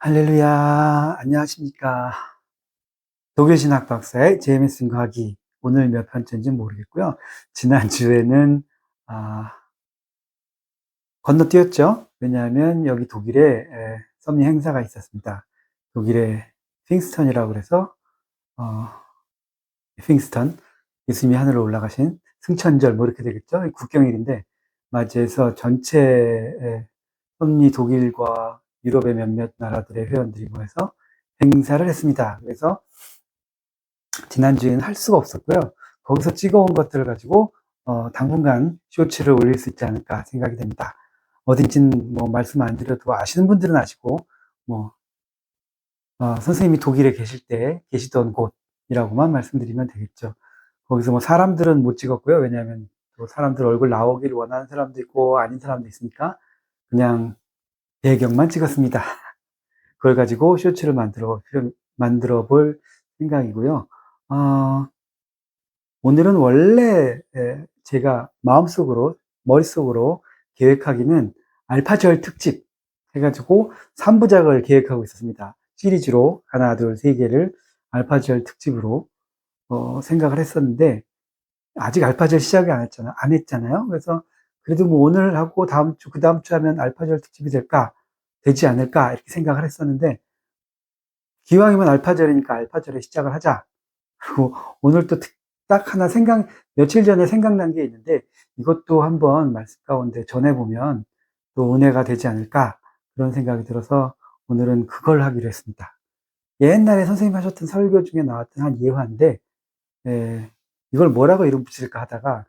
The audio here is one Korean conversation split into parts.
할렐루야, 안녕하십니까. 독일 신학 박사의 제이미슨 과학이 오늘 몇 편째인지 모르겠고요. 지난주에는, 건너뛰었죠. 왜냐하면 여기 독일에 섭리 행사가 있었습니다. 독일의 핑스턴이라고 그래서, 어, 핑스턴, 예수님이 하늘로 올라가신 승천절, 뭐 이렇게 되겠죠. 국경일인데, 맞이해서 전체 섭리 독일과 유럽의 몇몇 나라들의 회원들이 모여서 행사를 했습니다. 그래서 지난주에는 할 수가 없었고요. 거기서 찍어온 것들을 가지고 당분간 쇼츠를 올릴 수 있지 않을까 생각이 됩니다. 어딘지는 뭐 말씀 안 드려도 아시는 분들은 아시고 뭐 선생님이 독일에 계실 때 계시던 곳이라고만 말씀드리면 되겠죠. 거기서 뭐 사람들은 못 찍었고요. 왜냐하면 또 사람들 얼굴 나오기를 원하는 사람도 있고 아닌 사람도 있으니까 그냥 배경만 찍었습니다. 그걸 가지고 쇼츠를 만들어 볼 생각이고요. 오늘은 원래 제가 머릿속으로 계획하기는 알파절 특집 해가지고 3부작을 계획하고 있었습니다. 시리즈로 하나, 둘, 세 개를 알파절 특집으로 생각을 했었는데 아직 알파절 시작을 안 했잖아요. 그래서 그래도 뭐 오늘 하고 다음 주, 그 다음 주 하면 알파절 특집이 되지 않을까 이렇게 생각을 했었는데 기왕이면 알파절이니까 알파절에 시작을 하자. 그리고 오늘 또 딱 하나 며칠 전에 생각난 게 있는데 이것도 한번 말씀 가운데 전해보면 또 은혜가 되지 않을까 그런 생각이 들어서 오늘은 그걸 하기로 했습니다. 옛날에 선생님 하셨던 설교 중에 나왔던 한 예화인데 이걸 뭐라고 이름 붙일까 하다가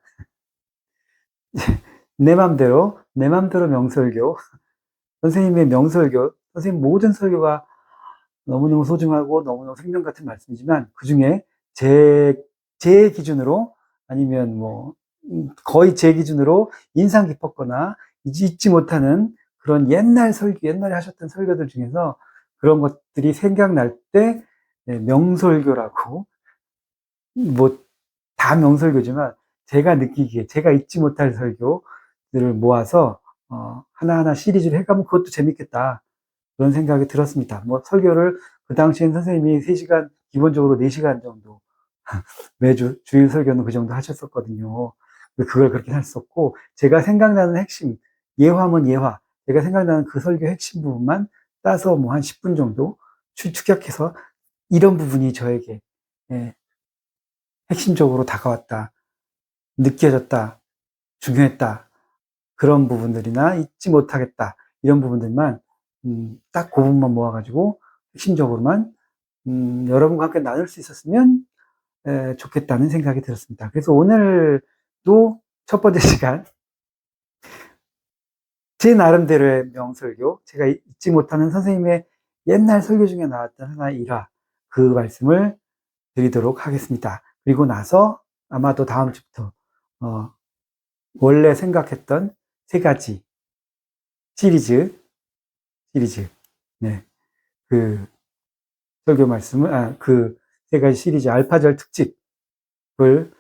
내 맘대로 명설교 선생님의 명설교 선생님 모든 설교가 너무너무 소중하고 너무너무 생명 같은 말씀이지만 그 중에 제 기준으로 아니면 뭐 거의 제 기준으로 인상 깊었거나 잊지 못하는 그런 옛날에 하셨던 설교들 중에서 그런 것들이 생각날 때 명설교라고 뭐 다 명설교지만 제가 느끼기에 제가 잊지 못할 설교들을 모아서 하나하나 시리즈를 해가면 그것도 재밌겠다. 그런 생각이 들었습니다. 뭐 설교를 그 당시엔 선생님이 3시간, 기본적으로 4시간 정도 매주 주일 설교는 그 정도 하셨었거든요. 그걸 그렇게 했었고 제가 생각나는 핵심, 예화면 예화, 제가 생각나는 그 설교 핵심 부분만 따서 뭐 한 10분 정도 축약해서 이런 부분이 저에게 예, 핵심적으로 다가왔다, 느껴졌다, 중요했다 그런 부분들이나 잊지 못하겠다 이런 부분들만 딱 그 부분만 모아가지고 핵심적으로만 여러분과 함께 나눌 수 있었으면 좋겠다는 생각이 들었습니다. 그래서 오늘도 첫 번째 시간 제 나름대로의 명설교 제가 잊지 못하는 선생님의 옛날 설교 중에 나왔던 하나의 일화 그 말씀을 드리도록 하겠습니다. 그리고 나서 아마도 다음 주부터 원래 생각했던 3가지 시리즈 네, 그 설교 말씀을 그 3가지 시리즈 알파절 특집을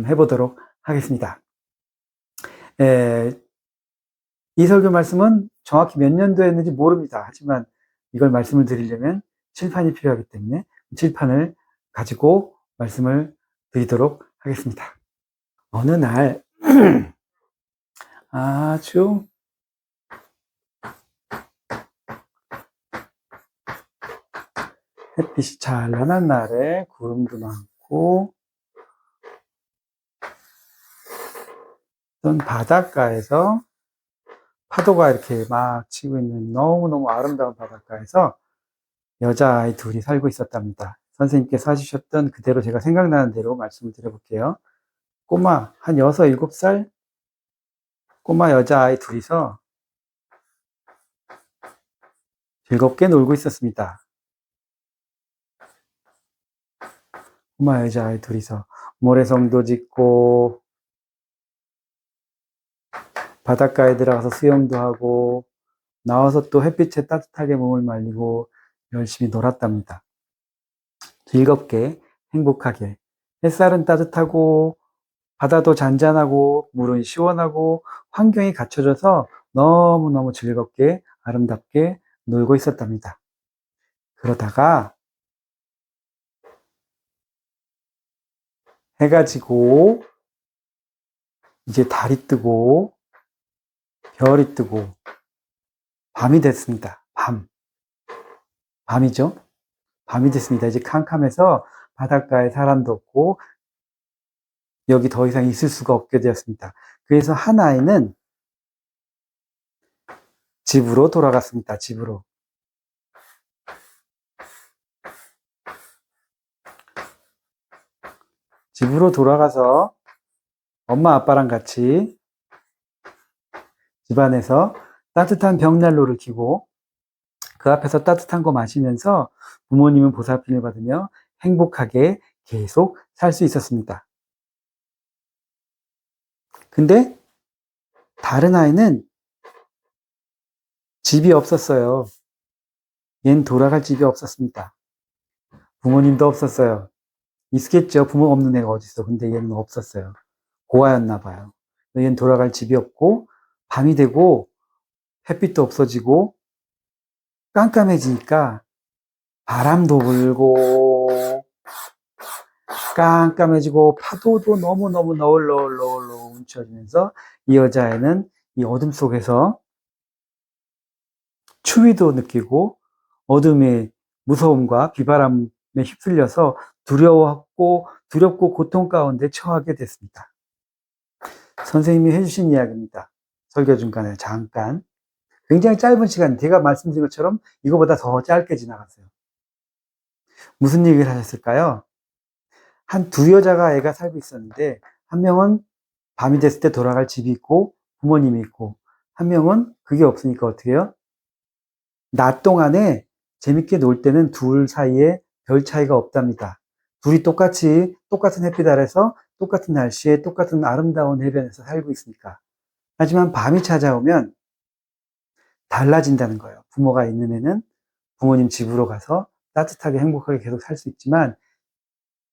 해보도록 하겠습니다. 이 설교 말씀은 정확히 몇 년도에 했는지 모릅니다. 하지만 이걸 말씀을 드리려면 칠판이 필요하기 때문에 칠판을 가지고 말씀을 드리도록 하겠습니다. 어느 날 아주 햇빛이 찬란한 날에 구름도 많고 어떤 바닷가에서 파도가 이렇게 막 치고 있는 너무너무 아름다운 바닷가에서 여자아이 둘이 살고 있었답니다. 선생님께서 해주셨던 그대로 제가 생각나는 대로 말씀을 드려볼게요. 꼬마, 한 6, 7살? 꼬마 여자아이 둘이서 즐겁게 놀고 있었습니다. 꼬마 여자아이 둘이서 모래성도 짓고 바닷가에 들어가서 수영도 하고 나와서 또 햇빛에 따뜻하게 몸을 말리고 열심히 놀았답니다. 즐겁게 행복하게 햇살은 따뜻하고 바다도 잔잔하고 물은 시원하고 환경이 갖춰져서 너무너무 즐겁게 아름답게 놀고 있었답니다. 그러다가 해가 지고 이제 달이 뜨고 별이 뜨고 밤이 됐습니다. 밤이죠. 밤이 됐습니다. 이제 캄캄해서 바닷가에 사람도 없고 여기 더 이상 있을 수가 없게 되었습니다. 그래서 한 아이는 집으로 돌아갔습니다. 집으로. 집으로 돌아가서 엄마 아빠랑 같이 집안에서 따뜻한 벽난로를 켜고 그 앞에서 따뜻한 거 마시면서 부모님은 보살핌을 받으며 행복하게 계속 살 수 있었습니다. 근데 다른 아이는 집이 없었어요. 얜 돌아갈 집이 없었습니다. 부모님도 없었어요. 있겠죠. 부모 없는 애가 어딨어. 근데 얘는 없었어요. 고아였나 봐요. 얘는 돌아갈 집이 없고 밤이 되고 햇빛도 없어지고 깜깜해지니까 바람도 불고 깜깜해지고 파도도 너무너무 너울너울 움츠러지면서 이 여자애는 이 어둠 속에서 추위도 느끼고 어둠의 무서움과 비바람에 휩쓸려서 두렵고 고통 가운데 처하게 됐습니다. 선생님이 해주신 이야기입니다. 설교 중간에 잠깐. 굉장히 짧은 시간, 제가 말씀드린 것처럼 이거보다 더 짧게 지나갔어요. 무슨 얘기를 하셨을까요? 한 두 여자가 애가 살고 있었는데, 한 명은 밤이 됐을 때 돌아갈 집이 있고, 부모님이 있고, 한 명은 그게 없으니까 어떻게 해요? 낮 동안에 재밌게 놀 때는 둘 사이에 별 차이가 없답니다. 둘이 똑같은 햇빛 아래서 똑같은 날씨에 똑같은 아름다운 해변에서 살고 있으니까. 하지만 밤이 찾아오면 달라진다는 거예요. 부모가 있는 애는 부모님 집으로 가서 따뜻하게 행복하게 계속 살 수 있지만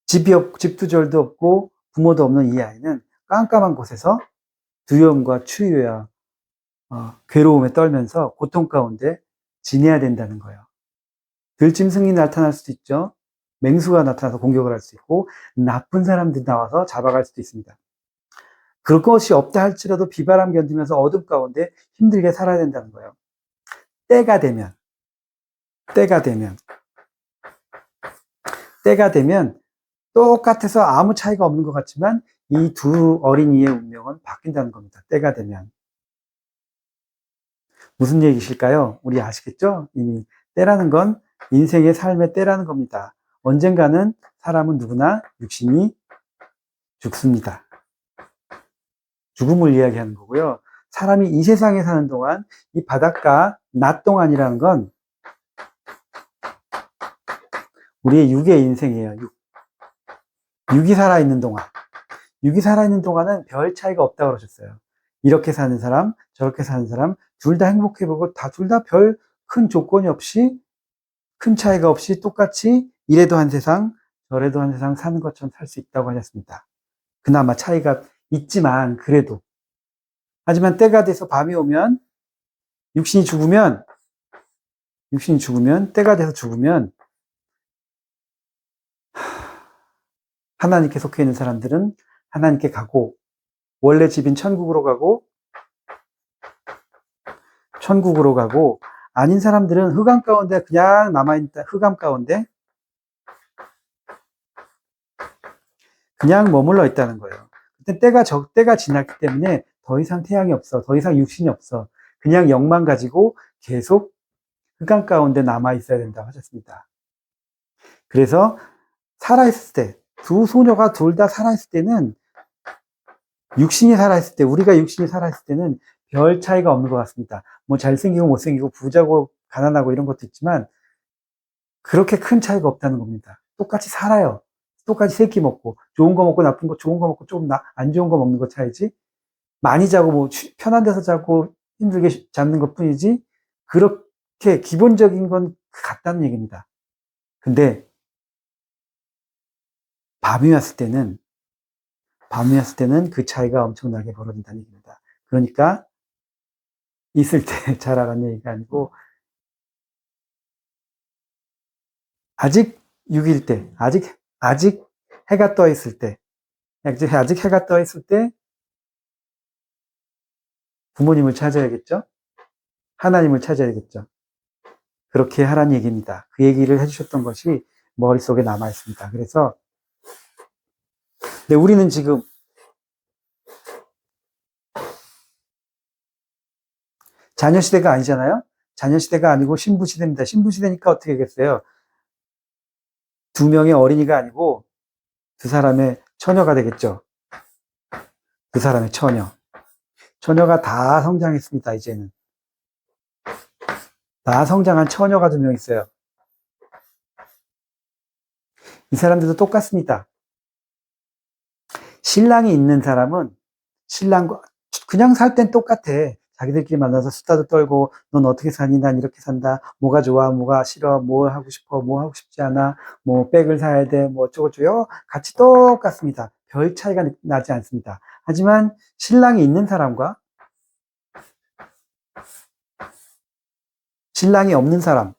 집도 절도 없고 부모도 없는 이 아이는 깜깜한 곳에서 두려움과 추위와 괴로움에 떨면서 고통 가운데 지내야 된다는 거예요. 들짐승이 나타날 수도 있죠. 맹수가 나타나서 공격을 할 수 있고 나쁜 사람들이 나와서 잡아갈 수도 있습니다. 그것이 없다 할지라도 비바람 견디면서 어둠 가운데 힘들게 살아야 된다는 거예요. 때가 되면 똑같아서 아무 차이가 없는 것 같지만 이 두 어린이의 운명은 바뀐다는 겁니다. 때가 되면. 무슨 얘기실까요? 우리 아시겠죠? 이미 때라는 건 인생의 삶의 때라는 겁니다. 언젠가는 사람은 누구나 육신이 죽습니다. 죽음을 이야기하는 거고요. 사람이 이 세상에 사는 동안 이 바닷가 낮 동안이라는 건 우리의 육의 인생이에요. 육이 살아있는 동안. 육이 살아있는 동안은 별 차이가 없다고 그러셨어요. 이렇게 사는 사람, 저렇게 사는 사람, 둘 다 행복해보고 둘 다 별 큰 조건이 없이, 큰 차이가 없이 똑같이 이래도 한 세상, 저래도 한 세상 사는 것처럼 살 수 있다고 하셨습니다. 그나마 차이가 있지만, 그래도. 하지만 때가 돼서 밤이 오면, 육신이 죽으면, 때가 돼서 죽으면, 하나님께 속해 있는 사람들은 하나님께 가고, 원래 집인 천국으로 가고, 아닌 사람들은 흑암 가운데 그냥 남아있다, 흑암 가운데 그냥 머물러 있다는 거예요. 그때 때가 지났기 때문에 더 이상 태양이 없어. 더 이상 육신이 없어. 그냥 영만 가지고 계속 흑암 가운데 남아 있어야 된다고 하셨습니다. 그래서 살아있을 때, 두 소녀가 둘 다 살아있을 때는 우리가 육신이 살아있을 때는 별 차이가 없는 것 같습니다. 뭐 잘생기고 못생기고 부자고 가난하고 이런 것도 있지만 그렇게 큰 차이가 없다는 겁니다. 똑같이 살아요. 똑같이 세끼 먹고 좋은 거 먹고 나쁜 거 좋은 거 먹고 좀 안 좋은 거 먹는 거 차이지 많이 자고 뭐 편한 데서 자고 힘들게 잡는 것 뿐이지 그렇게 기본적인 건 같다는 얘기입니다. 근데 밤이 왔을 때는 그 차이가 엄청나게 벌어진다는 얘기입니다. 그러니까 있을 때 자라라는 얘기가 아니고 아직 6일 때, 아직 해가 떠 있을 때, 아직 해가 떠 있을 때 부모님을 찾아야겠죠? 하나님을 찾아야겠죠? 그렇게 하라는 얘기입니다. 그 얘기를 해주셨던 것이 머릿속에 남아 있습니다. 그래서, 근데 우리는 지금 자녀 시대가 아니잖아요? 자녀 시대가 아니고 신부 시대입니다. 신부 시대니까 어떻게 하겠어요? 두 명의 어린이가 아니고 두 사람의 처녀가 되겠죠. 두 사람의 처녀. 처녀가 다 성장했습니다, 이제는. 다 성장한 처녀가 두 명 있어요. 이 사람들도 똑같습니다. 신랑이 있는 사람은 신랑과 그냥 살 땐 똑같아. 자기들끼리 만나서 수다도 떨고 넌 어떻게 사니? 난 이렇게 산다. 뭐가 좋아? 뭐가 싫어? 뭐 하고 싶어? 뭐 하고 싶지 않아? 뭐 백을 사야 돼? 뭐 어쩌고저쩌고 같이 똑같습니다. 별 차이가 나지 않습니다. 하지만 신랑이 있는 사람과 신랑이 없는 사람,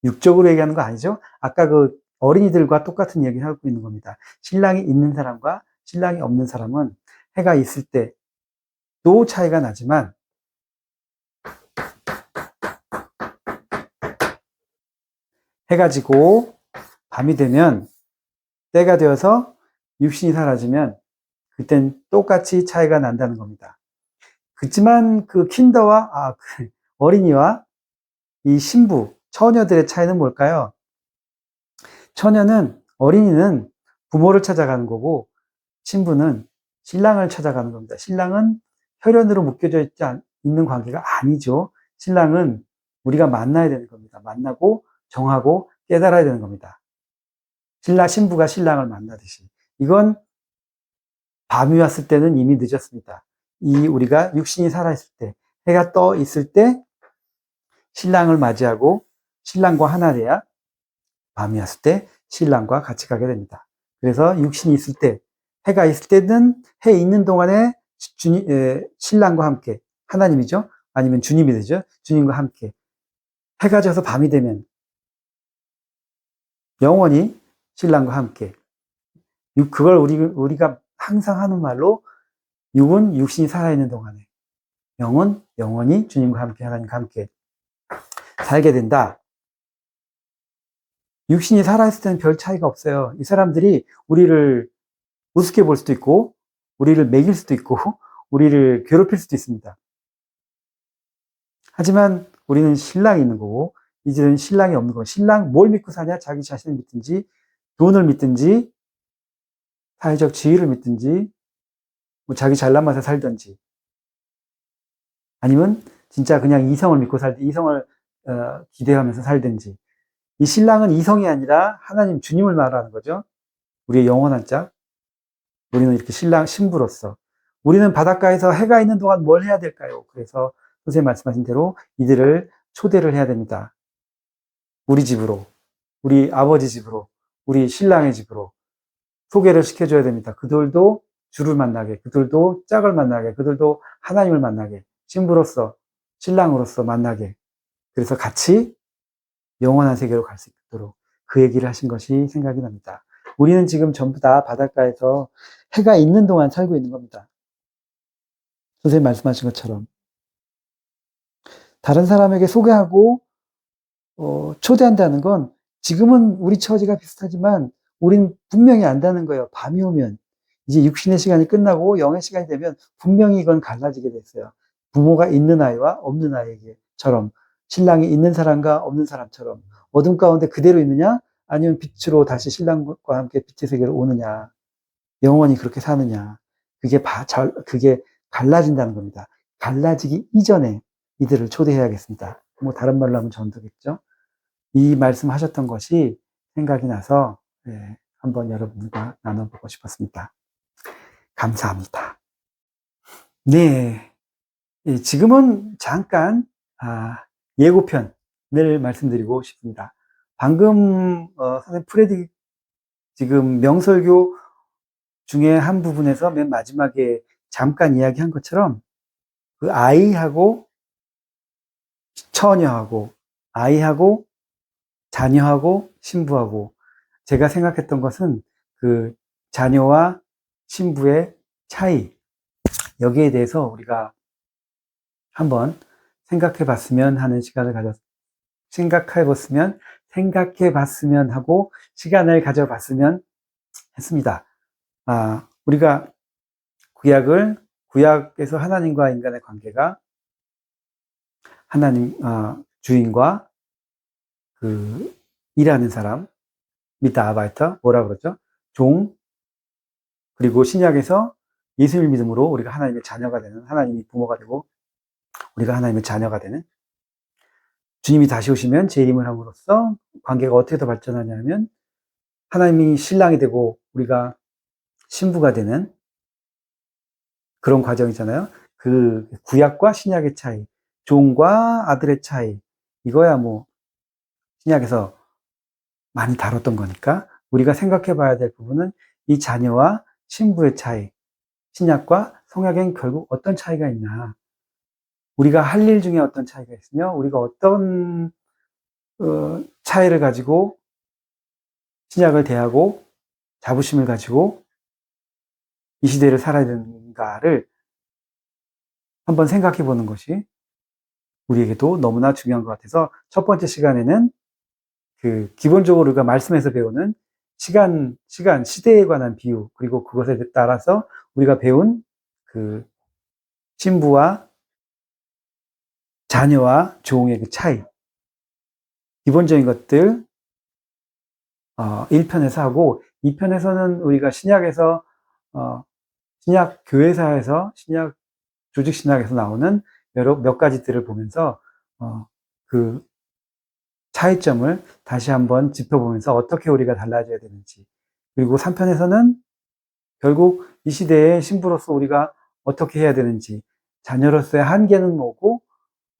육적으로 얘기하는 거 아니죠? 아까 그 어린이들과 똑같은 얘기를 하고 있는 겁니다. 신랑이 있는 사람과 신랑이 없는 사람은 해가 있을 때도 차이가 나지만 해가 지고 밤이 되면 때가 되어서 육신이 사라지면 그땐 똑같이 차이가 난다는 겁니다. 그렇지만 그 킨더와 그 어린이와 이 신부, 처녀들의 차이는 뭘까요? 어린이는 부모를 찾아가는 거고 신부는 신랑을 찾아가는 겁니다. 신랑은 혈연으로 묶여져 있는 관계가 아니죠. 신랑은 우리가 만나야 되는 겁니다. 만나고 정하고 깨달아야 되는 겁니다. 신부가 신랑을 만나듯이. 이건 밤이 왔을 때는 이미 늦었습니다. 우리가 육신이 살아있을 때, 해가 떠 있을 때 신랑을 맞이하고 신랑과 하나 돼야 밤이 왔을 때 신랑과 같이 가게 됩니다. 그래서 육신이 있을 때, 해가 있을 때는 해 있는 동안에 신랑과 함께, 하나님이죠? 아니면 주님이 되죠? 주님과 함께. 해가 져서 밤이 되면 영원히 신랑과 함께. 그걸 우리가 항상 하는 말로 육은 육신이 살아있는 동안에, 영은 영원히 주님과 함께, 하나님과 함께 살게 된다. 육신이 살아있을 때는 별 차이가 없어요. 이 사람들이 우리를 우습게 볼 수도 있고, 우리를 매길 수도 있고, 우리를 괴롭힐 수도 있습니다. 하지만 우리는 신랑이 있는 거고, 이제는 신랑이 없는 거고, 신랑 뭘 믿고 사냐? 자기 자신을 믿든지, 돈을 믿든지, 사회적 지위를 믿든지, 뭐 자기 잘난 맛에 살든지, 아니면 진짜 그냥 이성을 믿고 이성을 기대하면서 살든지. 이 신랑은 이성이 아니라 하나님 주님을 말하는 거죠. 우리의 영원한 짝. 우리는 이렇게 신부로서. 우리는 바닷가에서 해가 있는 동안 뭘 해야 될까요? 그래서 선생님 말씀하신 대로 이들을 초대를 해야 됩니다. 우리 집으로, 우리 아버지 집으로, 우리 신랑의 집으로 소개를 시켜줘야 됩니다. 그들도 주를 만나게, 그들도 짝을 만나게, 그들도 하나님을 만나게, 신부로서, 신랑으로서 만나게. 그래서 같이 영원한 세계로 갈 수 있도록 그 얘기를 하신 것이 생각이 납니다. 우리는 지금 전부 다 바닷가에서 해가 있는 동안 살고 있는 겁니다. 선생님 말씀하신 것처럼. 다른 사람에게 소개하고 초대한다는 건 지금은 우리 처지가 비슷하지만 우린 분명히 안다는 거예요. 밤이 오면 이제 육신의 시간이 끝나고 영의 시간이 되면 분명히 이건 갈라지게 됐어요. 부모가 있는 아이와 없는 아이에게처럼 신랑이 있는 사람과 없는 사람처럼 어둠 가운데 그대로 있느냐 아니면 빛으로 다시 신랑과 함께 빛의 세계로 오느냐 영원히 그렇게 사느냐 그게 갈라진다는 겁니다. 갈라지기 이전에 이들을 초대해야겠습니다. 뭐 다른 말로 하면 전도겠죠. 이 말씀하셨던 것이 생각이 나서 한번 여러분과 나눠보고 싶었습니다. 감사합니다. 네, 지금은 잠깐 예고편을 말씀드리고 싶습니다. 방금 선생님 프레디 지금 명설교 중에 한 부분에서 맨 마지막에 잠깐 이야기한 것처럼 그 아이하고 처녀하고 아이하고 자녀하고 신부하고, 제가 생각했던 것은 그 자녀와 신부의 차이, 여기에 대해서 우리가 한번 생각해 봤으면 하는 시간을 생각해 봤으면 하고 시간을 가져봤으면 했습니다. 우리가 구약에서 하나님과 인간의 관계가 하나님, 주인과 그 일하는 사람, 미타아바이터, 뭐라 그러죠? 종, 그리고 신약에서 예수를 믿음으로 우리가 하나님의 자녀가 되는, 하나님이 부모가 되고 우리가 하나님의 자녀가 되는, 주님이 다시 오시면 재림을 함으로써 관계가 어떻게 더 발전하냐면 하나님이 신랑이 되고 우리가 신부가 되는 그런 과정이잖아요. 그 구약과 신약의 차이, 종과 아들의 차이, 이거야 뭐 신약에서 많이 다뤘던 거니까 우리가 생각해 봐야 될 부분은 이 자녀와 신부의 차이, 신약과 성약엔 결국 어떤 차이가 있나, 우리가 할 일 중에 어떤 차이가 있으며 우리가 어떤 차이를 가지고 신약을 대하고 자부심을 가지고 이 시대를 살아야 되는가를 한번 생각해 보는 것이 우리에게도 너무나 중요한 것 같아서 첫 번째 시간에는 그 기본적으로 우리가 말씀에서 배우는 시대에 관한 비유, 그리고 그것에 따라서 우리가 배운 그 신부와 자녀와 종의 그 차이, 기본적인 것들 1편에서 하고, 2편에서는 우리가 신약에서 신약 교회사에서 신약 조직 신학에서 나오는 몇 가지들을 보면서 그 차이점을 다시 한번 짚어보면서 어떻게 우리가 달라져야 되는지, 그리고 3편에서는 결국 이 시대의 신부로서 우리가 어떻게 해야 되는지, 자녀로서의 한계는 뭐고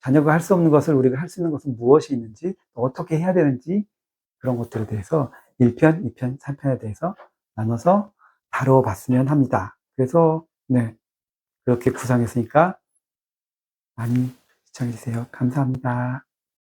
자녀가 할 수 없는 것을 우리가 할 수 있는 것은 무엇이 있는지, 어떻게 해야 되는지, 그런 것들에 대해서 1편, 2편, 3편에 대해서 나눠서 다뤄봤으면 합니다. 그래서 네, 그렇게 구상했으니까 많이 시청해주세요. 감사합니다.